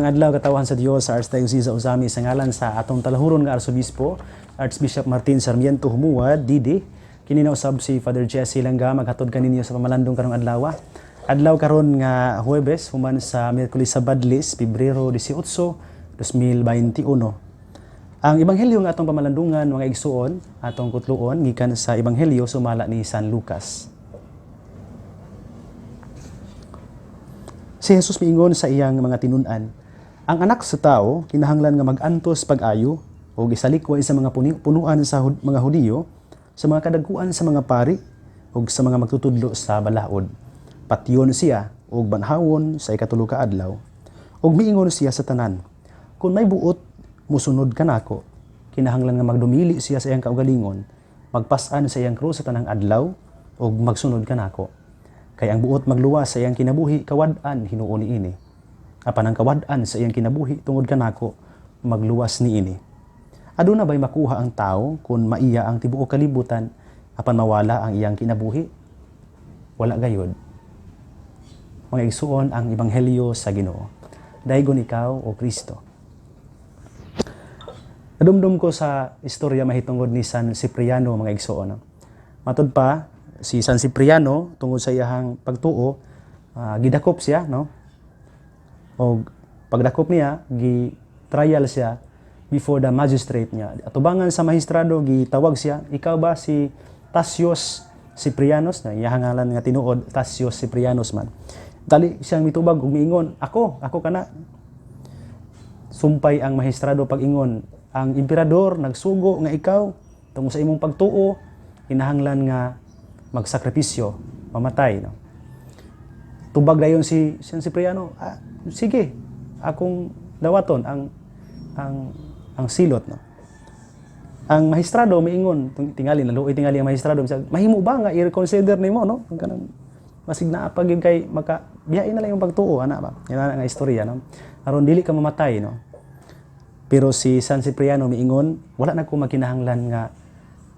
Mayang adlaw katawan sa Dios sa Archdiocese sa Uzami sa ngalan sa atong talahuron nga Arsobispo Archbishop Martin Sarmiento Humuad Didi kini na usab si Father Jesse Langga maghatod kaninyo sa pamalandong karong adlaw. Adlaw karon nga Huwebes human sa Miyerkules sa Badlis Pebrero 18, 2021. Ang ebanghelyo nga atong pamalandungan mga igsuon atong kutluon gikan sa ebanghelyo sumala ni San Lucas. Si Jesus miingon sa iyang mga tinun-an, ang anak sa tao kinahanglan nga mag-antos pag-ayo o gisalikway sa mga punuan sa mga Hudiyo, sa mga kadagkuan sa mga pari o sa mga magtutudlo sa balaod. Patyon siya o banhawon sa ikatulo ka adlaw. O miingon siya sa tanan, kung may buot musunod kanako, kinahanglan nga magdumili siya sa iyang kaugalingon, magpasan sa iyang krus sa tanang adlaw o magsunod kanako. Kay ang buot magluwas sa iyang kinabuhi kawad-an hinuon niini. Apan ang kawad-an sa iyang kinabuhi tungod kanako magluwas niini. Aduna ba'y makuha ang tao kung maiya ang tibuok kalibutan apan mawala ang iyang kinabuhi? Wala gayod. Mga igsuon ang ebanghelyo sa Ginoo. Daygon ikaw o Kristo. Nadumdum ko sa istorya mahitungod ni San Cipriano mga igsuon. Matod pa si San Cipriano tungod sa iyang pagtuo gidakop siya no. O pagdakop niya gi-trial siya before the magistrate niya. Atubangan sa magistrado gitawag siya, ikaw ba si Tacios Ciprianos na iyang ngalan nga tinuod Tacios Ciprianos man. Dali siyang mitubag ug miingon, ako kana. Sumpay ang magistrado pag-ingon, ang emperador nagsugo nga ikaw tungod sa imong pagtuo kinahanglan nga magsakripisyo, mamatay no. Tubag dayon si San Cipriano, sige, akong dawaton ang silot no. Ang magistrado miingon tingali naluoy tingali ang magistrado mahimo ba nga i-reconsider nimo no ang kanang masig naa pag kay makabiyain na lang yung pagtuo ana ba yan nga istorya no aron dili ka mamatay no. Pero si San Cipriano miingon wala na ko makinahanglan nga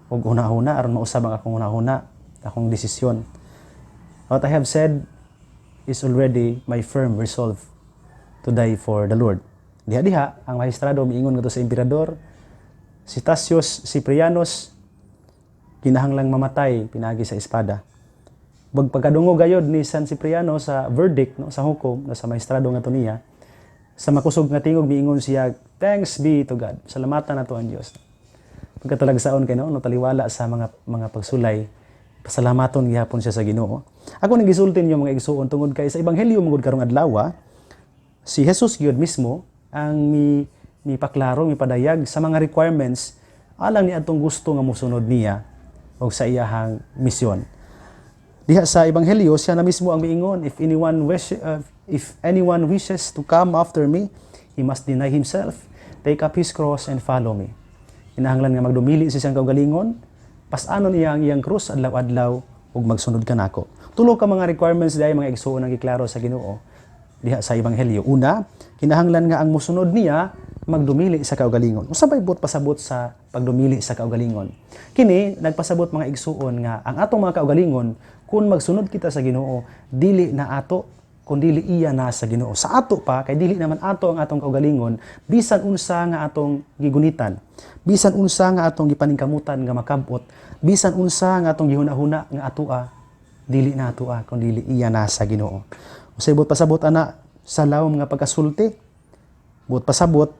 og hunahuna aron mausab ang akong hunahuna akong desisyon. What I have said is already my firm resolve to die for the Lord. Diha-diha, ang magistrado miingon ngadto sa emperador, si Tacios Ciprianos kinahanglang mamatay pinagi sa espada. Pagkadungo gayod ni San Cipriano sa verdict no sa hukom sa magistrado ngadto niya, sa makusog nga tingog miingon siya, thanks be to God. Salamatan nato ang Dios. Pagkatalagsaon kay no taliwala sa mga pagsulay pasalamaton gihapon siya sa Ginoo. Ako nang gisultin yung mga igsuon tungod kay sa ebanghelyo mangud karong adlaw, si Jesus gyud mismo ang mipaklaro, mipadayag sa mga requirements alang ni atong gusto nga mosunod niya o sa iyahang misyon. Diha sa ebanghelyo siya na mismo ang miingon, if anyone wishes to come after me, he must deny himself, take up his cross and follow me. Kinahanglan nga magdumili sa siyang kaugalingon, pasanon niya ang iyang krus adlaw-adlaw ug magsunod kanako. Tulo ka mga requirements diay mga igsuon ang giklaro sa Ginoo diha sa ebanghelyo. Una, kinahanglan nga ang mosunod niya magdumili sa kaugalingon. Usa bay buot pasabot sa pagdumili sa kaugalingon. Kini nagpasabot mga igsuon nga ang atong mga kaugalingon kung magsunod kita sa Ginoo, dili na ato kun dili iya na sa Ginoo. Sa ato pa kay dili naman ato ang atong kaugalingon bisan unsa nga atong gigunitan. Bisan unsa nga atong gipaningkamutan nga makabot, bisan unsa nga atong gihuna-huna nga atoa, dili na atoa kun dili iya na sa Ginoo. Usay buot pasabot ana sa lawom nga pagkasulti. Buot pasabot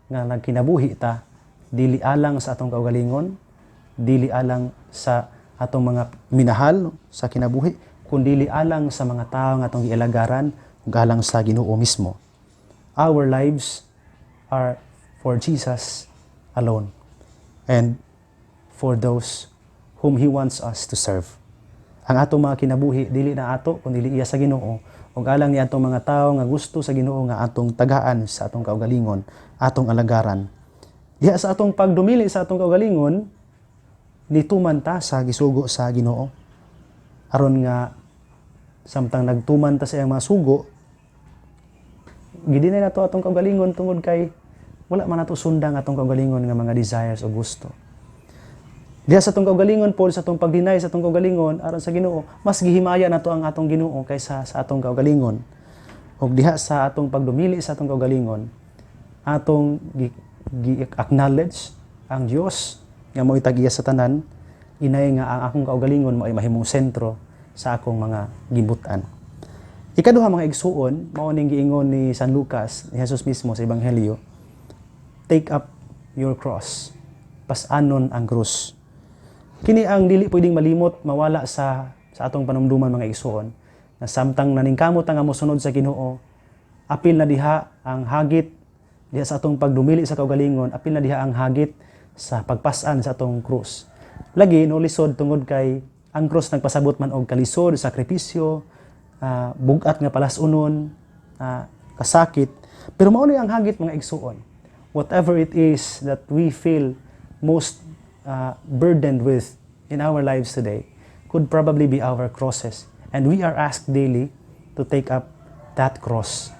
nga nagkinabuhi ta dili alang sa atong kaugalingon, dili alang sa atong mga minahal sa kinabuhi, kundi alang sa mga tao nga atong gialagaran ug alang sa Ginoo mismo. Our lives are for Jesus alone and for those whom He wants us to serve. Ang atong mga kinabuhi dili na ato kundi iya sa Ginoo ug alang ni atong mga tao nga gusto sa Ginoo nga atong tagaan sa atong kaugalingon, atong alagaran. Diha sa atong pagdumili sa atong kaugalingon, nituman ta sa gisugo sa Ginoo. Aron nga samtang nagtuman ta sa iyang mga sugo, gidinay nato atong kaugalingon tungod kay wala man nato sundang atong kaugalingon nga mga desires o gusto. Diha sa atong kaugalingon po sa atong pagdinay sa atong kaugalingon aron sa Ginoo, mas gihimaya nato ang atong Ginoo kaysa sa atong kaugalingon. O ug diha sa atong pagdumili sa atong kaugalingon, atong gi-acknowledge ang Dios nga mao itagiya sa tanan, inay nga ang akong kaugalingon mao ay mahimong sentro sa akong mga gibutan. Ikaduha mga igsuon, mao ning giingon ni San Lucas, ni Jesus mismo sa ebanghelyo, take up your cross. Pas-anon ang krus. Kini ang dili pwedeng malimot, mawala sa atong panumduman mga igsuon, na samtang naningkamot nga mosunod sa Ginoo, apil na diha ang hagit diha sa atong pagdumili sa kaugalingon, apil na diha ang hagit sa pagpas-an sa atong krus. Lagi no lisod tungod kay ang krus nagpasabot man og kalisod, sakripisyo, bugat nga palasunon, kasakit. Pero mao ni ang hagit mga igsuon. Whatever it is that we feel most burdened with in our lives today could probably be our crosses. And we are asked daily to take up that cross.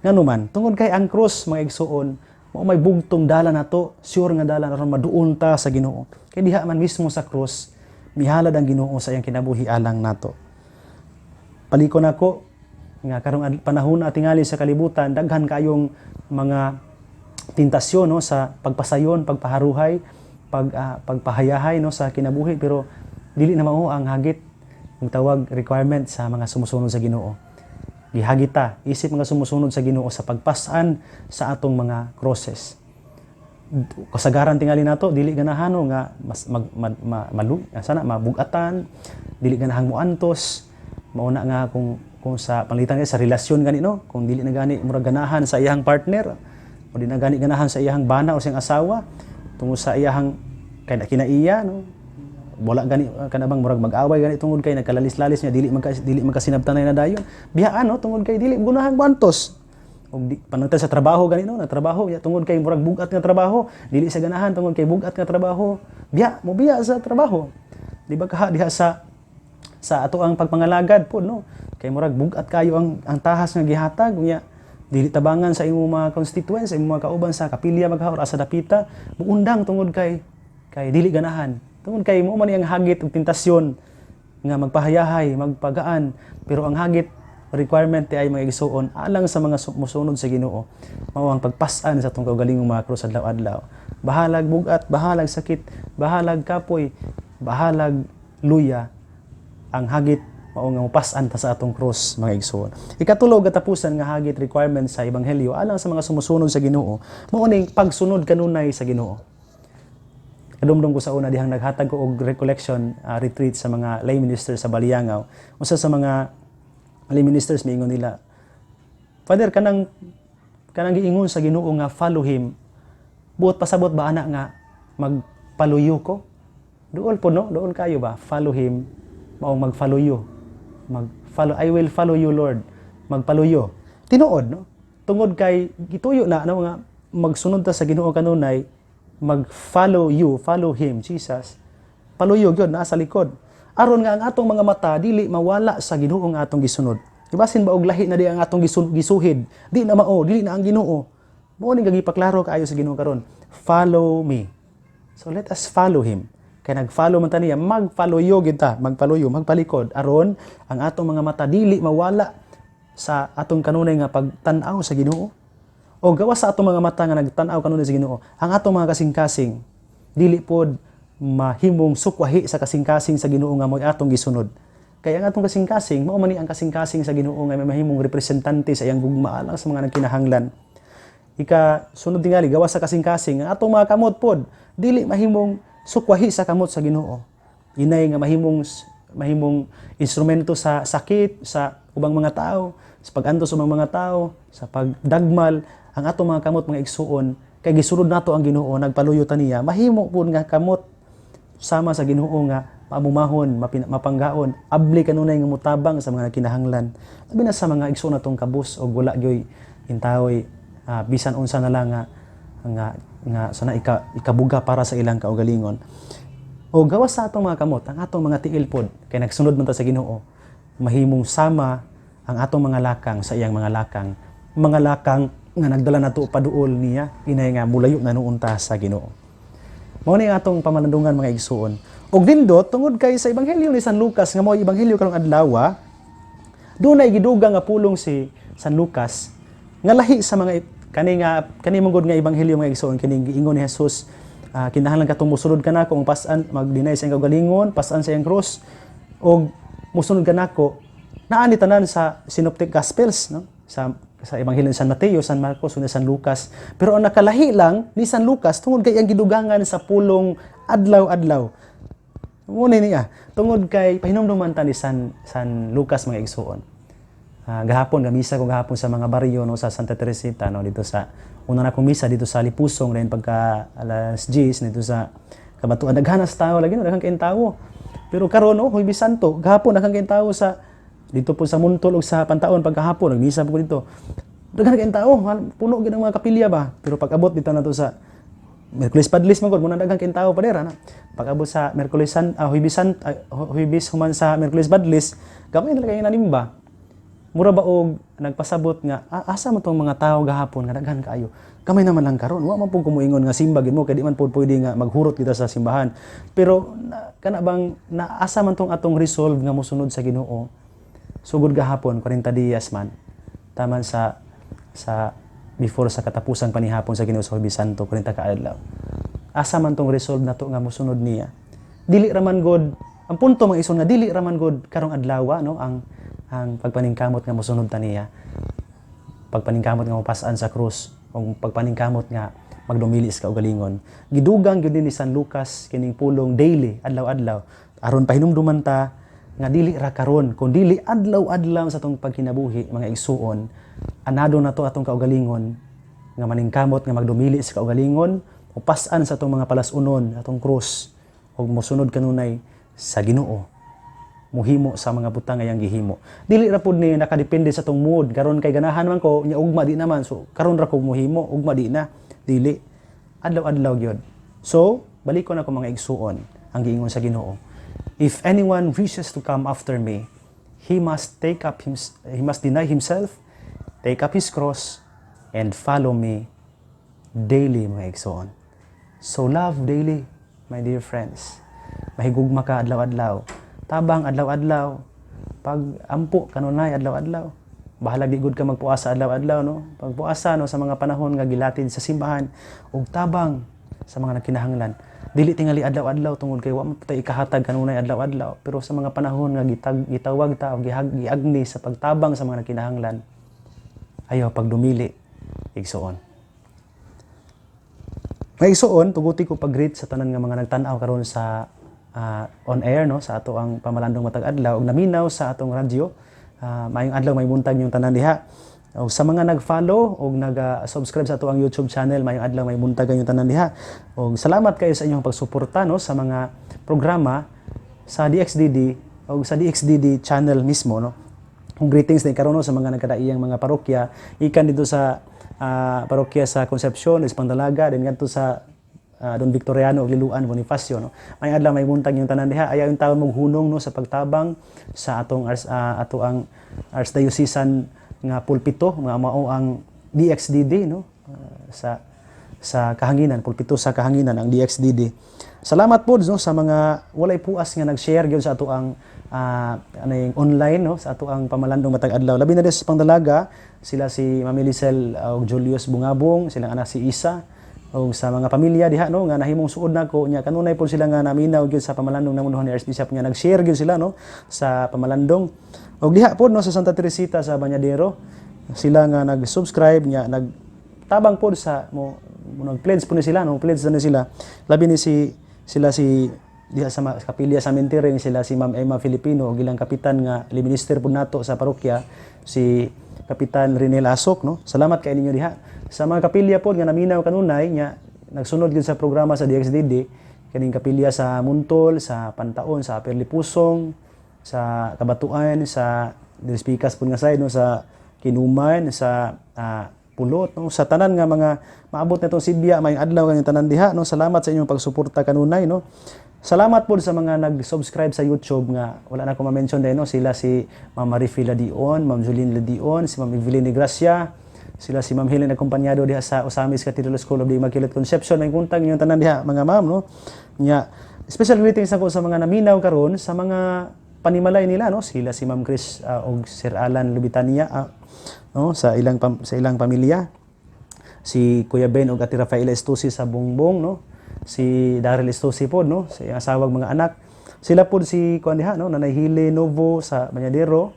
Nga naman, tungod kay ang cross, mga igsuon, may bugtong dala na to, sure nga dala na ron maduon ta sa Ginoo. Kay diha man mismo sa cross, mihalad ang Ginoo sa iyang kinabuhi alang nato. Palikon ako, nga karong panahon at tingali sa kalibutan, daghan kayong mga tentasyon no, sa pagpasayon, pagpaharuhay, pagpahayahay no, sa kinabuhi, pero dili na mao ang hagit ang tawag requirement sa mga sumusunod sa Ginoo. Gihagita, isip mga sumusunod sa Ginoo sa pagpasan sa atong mga crosses. Kasagaran tingali nato, dili ganahan no, nga mas sana mabugatan, dili ganahang muantos, mauna nga kung sa panglitan sa relasyon gani no, kung dili na gani murag ganahan sa iyang partner, o di na gani ganahan sa iyang bana o sa iyang asawa, tungod sa iyang kinaiya no, wala gani kanabang murag mag-away gani tungod kay nagkalalis-lalis niya, dili magkasinabtanay na dayon, biyaan no, tungod kay dili gunahang bantos, og panangtad sa trabaho gani no, nagtrabaho ya tungod kay murag bugat nga trabaho, dili sa ganahan tungod kay bugat nga trabaho, biya sa trabaho, di ba kaha diha sa ato ang pagpangalagad po no, kay murag bugat kayo ang tahas nga gihatag unya, dili tabangan sa imong mga constituents, sa imong mga kauban sa kapilya maghawar asa dapita, muundang tungod kay dili ganahan, tungod kay mo man ang hagit ug tentasyon nga magpahayahay, magpagaan, pero ang hagit requirement ay mga igsuon alang sa mga musunod sa Ginoo, mao ang pagpas-an sa atong kaugalingong mga krus adlaw-adlaw. Bahalag bugat, bahalag sakit, bahalag kapoy, bahalag luya, ang hagit mao nga mopas-an ta sa atong cross mga igsoon. Ikatulo katapusan nga hagit requirement sa ebanghelyo alang sa mga sumusunod sa Ginoo, mao ning pagsunod kanunay sa Ginoo. Kadumdum ko sa una dihang naghatag ko og recollection retreat sa mga lay ministers sa Baliangaw. Usa sa mga lay ministers miingon nila, Father, kanang giingon sa Ginoo nga follow him, buot pasabot ba ana nga magpaluyo ko? Duol po no, doon kayo ba? Follow him, maong mag-follow you. I will follow you, Lord. Magpaluyo. Tinuod no? Tungod kay gituyo na ano nga magsunod ta sa Ginoo kanunay, mag-follow you, follow him, Jesus. Paluyo gyud naa sa likod. Aron nga ang atong mga mata dili mawala sa Ginoo nga atong gisunod. Ibasin ba og lahi na di ang atong gisuhid, di na mao, dili na ang Ginoo. Mao ning gipaklaro kaayo sa Ginoo karon. Follow me. So let us follow him. Kaya nag-follow man ta niya, mag-follow yo gyud ta, magpaluyo, magpalikod aron ang atong mga mata dili mawala sa atong kanunay nga pagtan-aw sa Ginoo. O gawas sa atong mga mata nga nagtan-aw kanunay sa Ginoo, ang atong mga kasing-kasing dili pod mahimong sukwahi sa kasing-kasing sa Ginoo nga mo'y atong gisunod. Kaya ang atong kasing-kasing, mao man ni ang kasing-kasing sa Ginoo nga may mahimong representante sa iyang gugma alang sa mga nagkinahanglan. Sunod tingali gawas sa kasing-kasing, ang atong mga kamot pod dili mahimong sukwahi sa kamot sa Ginoo. Inay nga mahimong instrumento sa sakit sa ubang mga tao, sa pag-antos sa mga tao, sa pagdagmal ang atong mga kamot mga igsuon kay gisunod nato ang Ginoo, nagpaluyo ta niya, mahimo pud nga kamot sama sa Ginoo nga mamumahon, mapanggaon, abli kanunay nga mutabang sa mga kinahanglan. Labi na sa mga igsuon natong kabus og wala gyoy intawoy bisan unsa na lang nga sana ikabuga para sa ilang kaugalingon. O gawas sa atong mga kamot, ang atong mga tiil pod kay nagsunod man ta sa Ginoo, mahimong sama ang atong mga lakang sa iyang mga lakang nga nagdala nato paduol niya, inay nga mulayo na nuon ta sa Ginoo. Mao ni atong pamalandungan mga igsuon. Og dindot tungod kay sa ebanghelyo ni San Lucas nga mao ebanghelyo karong adlaw, dunay gidugang nga pulong si San Lucas nga lahi sa mga kani mong nga ebanghelyo mga igsoon kini giingon ni Jesus, kinahanglan katong musunod kanako kung pasan mag-deny sa iyang kaugalingon, pasan sa iyang cross og musunod kanako naa ni tanan sa synoptic gospels, no? Sa ebanghelyo ni San Mateo, San Marcos, ug San Lucas. Pero ang nakalahi lang ni San Lucas tungod kay ang gidugangan sa pulong adlaw-adlaw. Muna niya, tungod kay pahinumduman ta ni San Lucas mga igsoon. Gahapon gamisa ko gahapon sa mga baryo no sa Santa Teresita no dito sa una na kong misa dito sa Lipusong rin pagka alas 10 dito sa Kabatuan daghanas tao lagi no daghang kaayong tao. Pero karon no Huwebes Santo gahapon daghang kaayong tao sa dito po sa Muntol ug sa Pantaon pagkahapon nagmisa po dito. Daghang kaayong tao, puno gid ang mga kapilya ba. Pero pag-abot dito na to sa Miyerkules Padlis man gud muna daghang kaayong tao padera na. Pag-abot sa Huwebes human sa Miyerkules Padlis, gamay na kay nanimba. Mura ba og nagpasabot nga asa mo tong mga tao gahapon nga daghan kaayo. Kamay naman lang karon, wa man pud kumuingon nga simba gid mo kay di man pud pwede nga maghurot kita sa simbahan. Pero kana bang naasa man tong atong resolve nga mosunod sa Ginoo. Sugod gahapon 40 diyas man taman sa before sa katapusang panihapon sa Ginoo sa Huwebes Santo 40 ka adlaw. Asa man tong resolve nato nga mosunod niya. Dili ra man god ang punto mga ison nga dili ra man god karong adlaw no ang pagpaningkamot nga mosunod ta niya. Pagpaningkamot nga mapasaan sa krus o pagpaningkamot nga magdumili sa kaugalingon. Gidugang gyud ni San Lucas kining pulong daily adlaw-adlaw aron pahinumduman ta nga dili ra karon kun dili adlaw-adlaw sa atong pagkinabuhi mga igsuon anado na to atong kaugalingon nga maningkamot nga magdumili sa kaugalingon o pas-an sa atong mga palasunon atong krus ug mosunod kanunay sa Ginoo. Muhimo sa mga butang ayang gihimo. Dili ra pud ni nakadepende sa tong mood. Karon kay ganahan man ko nya ugma di naman. So karon ra ko muhimo, ugma di na. Dili. Adlaw-adlaw gyud. So, balik ko na ko mga igsuon ang giingon sa Ginoo. If anyone wishes to come after me, he must deny himself, take up his cross and follow me daily mga igsuon. So love daily, my dear friends. Mahigugma ka adlaw-adlaw. Tabang adlaw-adlaw, pag ampo kanunay adlaw-adlaw. Bahalag di gud ka magpuasa adlaw-adlaw no. Pagpuasa no sa mga panahon nga gilatid sa simbahan ug tabang sa mga nagkinahanglan. Dili tingali adlaw-adlaw tungod kay wa man tay ikahatag kanunay adlaw-adlaw, pero sa mga panahon nga gitawag ta og giagni sa pagtabang sa mga nagkinahanglan. Ayaw pagdumili igsuon. May igsuon tuguti ko pag-greet sa tanan nga mga nagtan-aw karon sa on air no sa ato ang pamalandong matag adlaw ug naminaw sa atong radyo. Mayong adlaw may buntag yung tanan diha. Ug sa mga nag-follow ug nag-subscribe sa ato ang YouTube channel, mayong adlaw may buntag yung tanan diha. Ug salamat kayo sa inyong pagsuporta no sa mga programa sa DXDD ug sa DXDD channel mismo no. Ug greetings din karon no sa mga nagkadaiyang mga parokya ikan dito sa parokya sa Concepcion, Espandalaga, din ngadto sa Don Victoriano ug Liluan Bonifacio no. May adlaw may buntag yung tanan diha ayaw yung taon maghunong no sa pagtabang sa atong ato ang archdiocesan nga pulpito nga mao ang DXDD no sa kahanginan pulpito sa kahanginan ang DXDD. Salamat po no sa mga walay puas nga nag-share gyud sa ato ang online no sa ato ang pamalandong matag adlaw. Labi na sa Pangdalaga sila si Ma'am Elisel ug Julius Bungabong, silang anak si Isa o sa mga pamilya diha no nga nahimong suod nako nya kanunay pud sila nga naminaw gyud sa pamalandong namunduhan ni Archbishop nga nag-share gyud sila no sa pamalandong og diha pud no sa Santa Teresita sa Bañadero sila nga nag-subscribe nya nagtabang pud sa mo nag-pledge pud ni sila no pledge na sila labi ni sila si diha sa kapilya sa Cemetery sila si Ma'am Emma Filipino og ilang kapitan nga minister pud nato sa parokya si Kapitan Renel Asok no. Salamat kay ninyo diha. Sa mga kapilya pod nga naminaw kanunay nya nagsunod gyud sa programa sa DXDD kaning kapilya sa Muntol, sa Pantaon, sa Perlipusong, sa Kabatuan, sa Dispikas pod nga side no sa Kinuman, sa Pulot no sa tanan nga mga maabot natong Sibya may adlaw kanilang tanan diha no. Salamat sa inyong pagsuporta kanunay no. Salamat po sa mga nag-subscribe sa YouTube nga wala na ko ma-mention din no sila si Ma'am Marifi Ladion, Ma'am Julene Ladion, si Ma'am Evelyn de Gracia, sila si Ma'am Helen akompanyado diha sa Osamis Cathedral School of the Immaculate Conception. May kuntang yung tanan diha mga ma'am no. Nya special greetings ako sa mga naminaw karon sa mga panimalay nila, no, sila si Ma'am Chris og Sir Alan Lubitania, no, sa ilang pamilya, si Kuya Ben og Ate Rafaela Estusi sa Bongbong, no, si Daryl Estusi pod, no, sa iyang asawag mga anak, sila pod si kuan diha, no, Nanay Hile Novo sa Bañadero,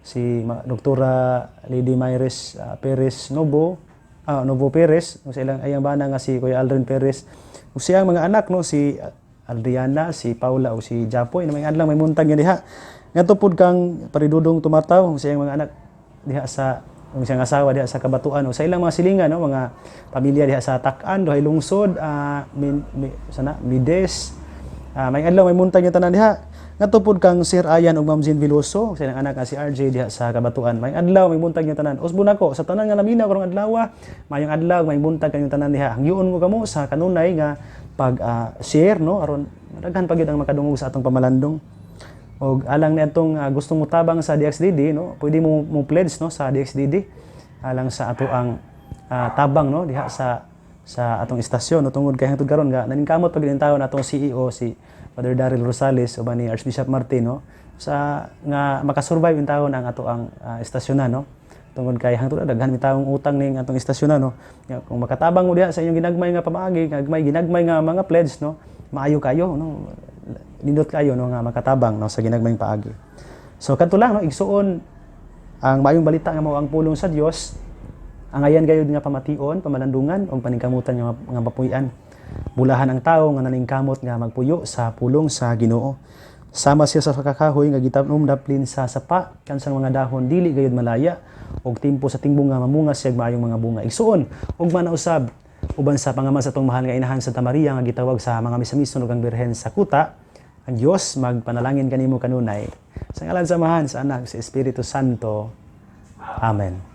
si Doktora Lady Mayres Perez Novo, Novo Perez, no, sa ilang ayang bana nga si Kuya Aldrin Perez, ug siyang mga anak, no, si Adriana, si Paula o si Japoy, na may adlang may muntag nga diha. Ngadto pod kang Paridudong Tumataw sa iyang mga anak diha sa siyang asawa diha sa Kabatuan o sa ilang mga silingan, no, mga pamilya diha sa Tak-an, Duhay Lungsod, Mides. May adlaw may muntag nga tanan diha. Ngadto pod kang Sir Ayan ug Ma'am Jean Veloso sa ilang anak nga si RJ diha sa Kabatuan. May adlaw may muntag nga tanan. Usbon ako sa tanan nga laminaw karong adlaw, mayong adlaw may muntag kang tanan diha. Hangyoon mo kamo sa kanunay nga pag-share, no, aron daghan pa gyud ang makadungog sa atong pamalandong. Og alang niadtong gustong mo tabang sa DXDD, no, pwede mo pledge, no, sa DXDD alang sa ato ang tabang, no, diha sa atong istasyon, no, tungod kay hangtod karon nga naningkamot pag taon atong CEO si Father Daryl Rosales o ni Archbishop Martin, no, sa nga makasurvive in taon ang ato ang istasyonan, no, tungod kay hangtod daghan mi taong utang ning atong istasyonan, no. Kung makatabang mo diha sa inyong ginagmay nga pamaagi, ginagmay nga mga pledge, no, maayo kayo, no, nindot kayo, no, nga makatabang, no, sa ginagmayng paagi. So kadto lang, no, igsuon ang maayong balita nga mao ang pulong sa Dios, ang ayan gayud nga pamation, pamalandungan ug paningkamutan nga mapuy-an. Bulahan ang tawo nga naningkamot nga magpuyo sa pulong sa Ginoo. Sama siya sa kakahoy nga gitanom daplin sa sapa kansang mga dahon dili gayud malaya og timpo sa tingbong nga mamunga siya maayong mga bunga. Igsuon ug manausab uban sa pangaman sa atong mahal nga inahan Santa Maria nga gitawag sa mga misa-mison ug ang Birhen sa kuta, ang Dios magpanalangin kanimo kanunay. Sa ngalan sa Amahan, sa Anak, sa Espiritu Santo. Amen.